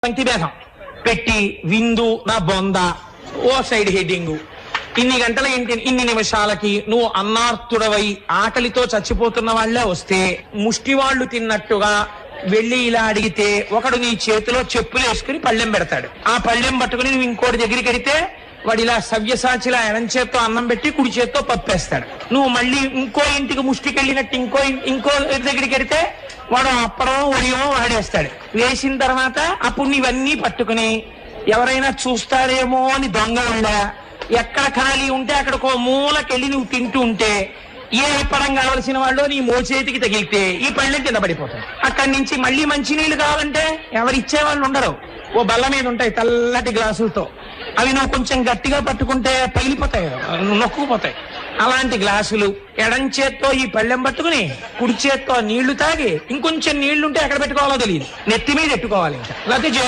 పంక్తి భేదం పెట్టి విందు నా బొంద ఓ సైడ్ హెడ్డింగ్ ఇన్ని గంటల ఇన్ని నిమిషాలకి నువ్వు అన్నార్తుడవై ఆకలితో చచ్చిపోతున్న వాళ్లే వస్తే ముష్టి వాళ్ళు తిన్నట్టుగా వెళ్లి ఇలా అడిగితే ఒకడు నీ చేతిలో చెప్పులు వేసుకుని పళ్ళెం పెడతాడు. ఆ పళ్ళెం పట్టుకుని నువ్వు ఇంకోటి దగ్గరికి వెడితే వాడు ఇలా సవ్యసాచిలా ఎడం చేత్తో అన్నం పెట్టి కుడి చేత్తో పప్పేస్తాడు. నువ్వు మళ్ళీ ఇంకో ఇంటికి ముష్టికి వెళ్ళినట్టు ఇంకో దగ్గరికి వెడితే వాడు అప్పడం ఒడియో వాడేస్తాడు. వేసిన తర్వాత అప్పుడు నీవన్నీ పట్టుకుని ఎవరైనా చూస్తారేమో అని దొంగ ఎక్కడ ఖాళీ ఉంటే అక్కడికో మూలకెళ్ళి నువ్వు తింటూ ఉంటే ఏ పడం కావలసిన వాళ్ళు నీ మోచేతికి తగిలితే ఈ పళ్ళెం కింద పడిపోతాయి. అక్కడి నుంచి మళ్ళీ మంచినీళ్లు కావాలంటే ఎవరిచ్చే వాళ్ళు ఉండరు. ఓ బల్ల మీద ఉంటాయి తెల్లటి గ్లాసులతో, అవి నువ్వు కొంచెం గట్టిగా పట్టుకుంటే పగిలిపోతాయి కదా, నొక్కుపోతాయి. అలాంటి గ్లాసులు ఎడం చేత్తో ఈ పళ్ళెం పట్టుకుని కుడి చేత్తో నీళ్లు తాగి ఇంకొంచెం నీళ్లుంటే ఎక్కడ పెట్టుకోవాలో తెలియదు, నెత్తి మీద పెట్టుకోవాలి, ఇంకా లేకపోతే జేబులో